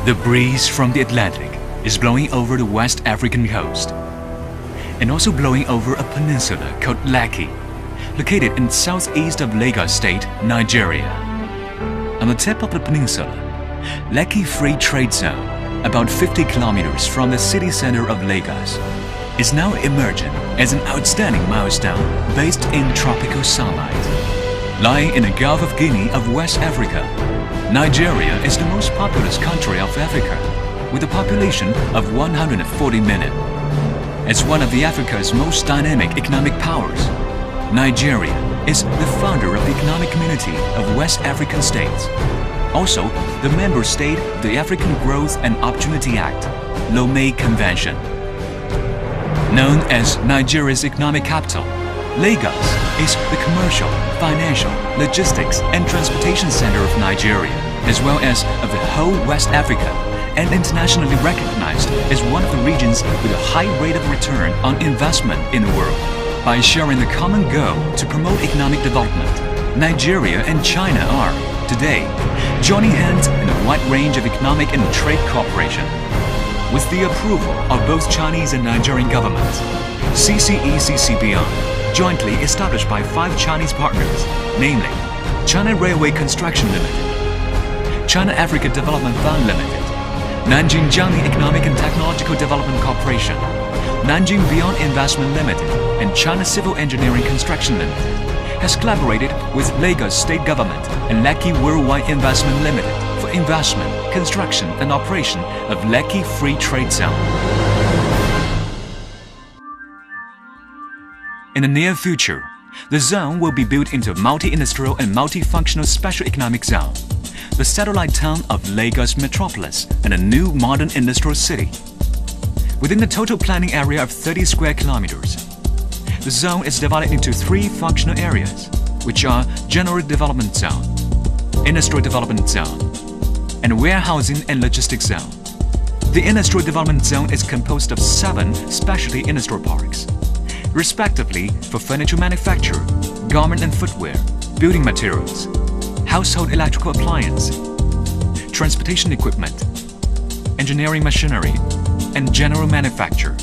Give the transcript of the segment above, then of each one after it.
The breeze from the Atlantic is blowing over the West African coast and also blowing over a peninsula called Lekki, located in southeast of Lagos State, Nigeria. On the tip of the peninsula, Lekki Free Trade Zone, about 50 kilometers from the city center of Lagos, is now emerging as an outstanding milestone based in tropical sunlight. Lying in the Gulf of Guinea of West Africa, Nigeria is the most populous country of Africa, with a population of 140 million. As one of the Africa's most dynamic economic powers, Nigeria is the founder of the Economic Community of West African States, also the member state of the African Growth and Opportunity Act, Lomé Convention. Known as Nigeria's economic capital, Lagos is the commercial, financial, logistics and transportation center of Nigeria, as well as of the whole West Africa, and internationally recognized as one of the regions with a high rate of return on investment in the world. By sharing the common goal to promote economic development, Nigeria and China are, today, joining hands in a wide range of economic and trade cooperation. With the approval of both Chinese and Nigerian governments, CCE-CCBI, jointly established by 5 Chinese partners, namely China Railway Construction Limited, China Africa Development Fund Limited, Nanjing Jiangning Economic and Technological Development Corporation, Nanjing Beyond Investment Limited, and China Civil Engineering Construction Limited, has collaborated with Lagos State Government and Lekki Worldwide Investment Limited for investment, construction and operation of Lekki Free Trade Zone. In the near future, the zone will be built into a multi-industrial and multifunctional special economic zone, the satellite town of Lagos Metropolis and a new modern industrial city. Within the total planning area of 30 square kilometers, the zone is divided into 3 functional areas, which are General Development Zone, Industrial Development Zone, and Warehousing and Logistics Zone. The Industrial Development Zone is composed of 7 specialty industrial parks, respectively for furniture manufacture, garment and footwear, building materials, household electrical appliance, transportation equipment, engineering machinery, and general manufacture.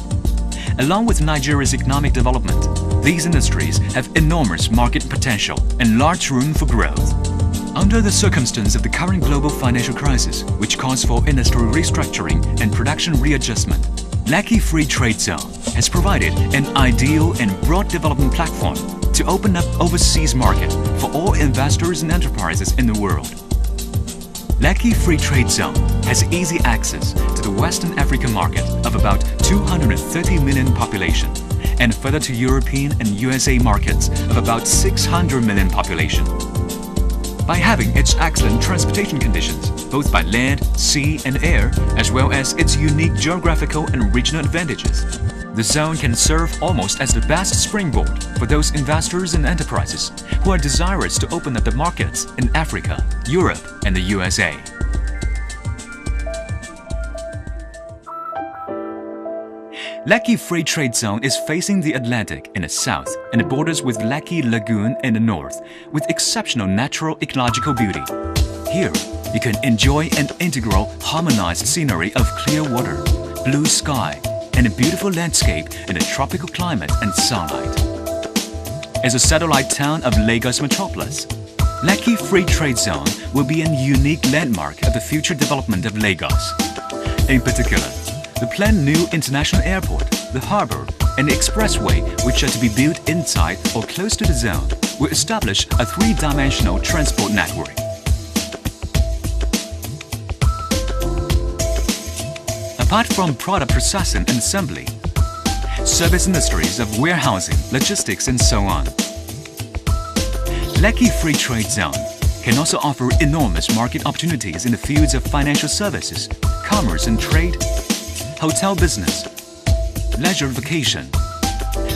Along with Nigeria's economic development, these industries have enormous market potential and large room for growth. Under the circumstance of the current global financial crisis, which calls for industrial restructuring and production readjustment, Lekki Free Trade Zone has provided an ideal and broad development platform to open up overseas market for all investors and enterprises in the world. Lekki Free Trade Zone has easy access to the Western African market of about 230 million population and further to European and USA markets of about 600 million population. By having its excellent transportation conditions, both by land, sea and air, as well as its unique geographical and regional advantages, the zone can serve almost as the best springboard for those investors and enterprises who are desirous to open up the markets in Africa, Europe and the USA. Lekki Free Trade Zone is facing the Atlantic in the south and it borders with Lekki Lagoon in the north with exceptional natural ecological beauty. Here, you can enjoy an integral, harmonized scenery of clear water, blue sky, and a beautiful landscape in a tropical climate and sunlight. As a satellite town of Lagos Metropolis, Lekki Free Trade Zone will be a unique landmark of the future development of Lagos. In particular, the planned new international airport, the harbour, and the expressway which are to be built inside or close to the zone will establish a 3-dimensional transport network. Apart from product processing and assembly, service industries of warehousing, logistics and so on, Lekki Free Trade Zone can also offer enormous market opportunities in the fields of financial services, commerce and trade, hotel business, leisure vacation,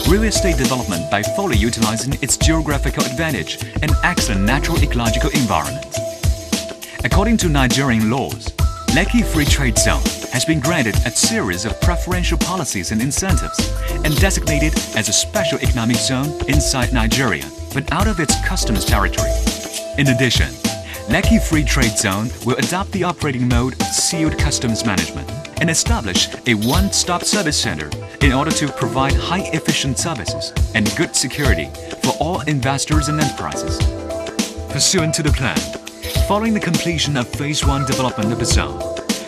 real estate development by fully utilizing its geographical advantage and excellent natural ecological environment. According to Nigerian laws, Lekki Free Trade Zone has been granted a series of preferential policies and incentives and designated as a special economic zone inside Nigeria, but out of its customs territory. In addition, Lekki Free Trade Zone will adopt the operating mode of sealed customs management and establish a one-stop service center in order to provide high-efficient services and good security for all investors and enterprises. Pursuant to the plan, following the completion of Phase 1 development of the zone,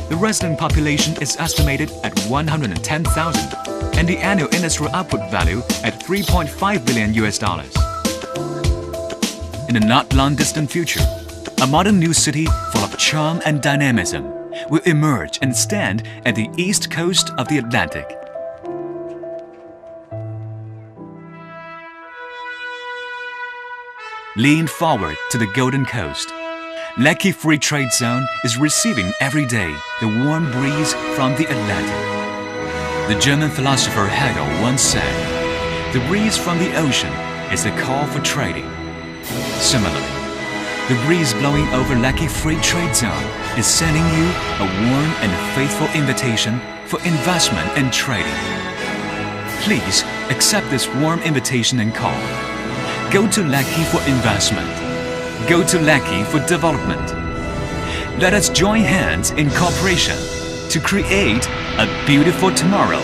the resident population is estimated at 110,000 and the annual industrial output value at $3.5 billion. In the not long distant future, a modern new city full of charm and dynamism will emerge and stand at the east coast of the Atlantic. Lean forward to the Golden Coast, Lekki Free Trade Zone is receiving every day the warm breeze from the Atlantic. The German philosopher Hegel once said, "The breeze from the ocean is the call for trading." Similarly, the breeze blowing over Lekki Free Trade Zone is sending you a warm and faithful invitation for investment and trading. Please accept this warm invitation and call. Go to Lekki for investment. Go to Lekki for development. Let us join hands in cooperation to create a beautiful tomorrow.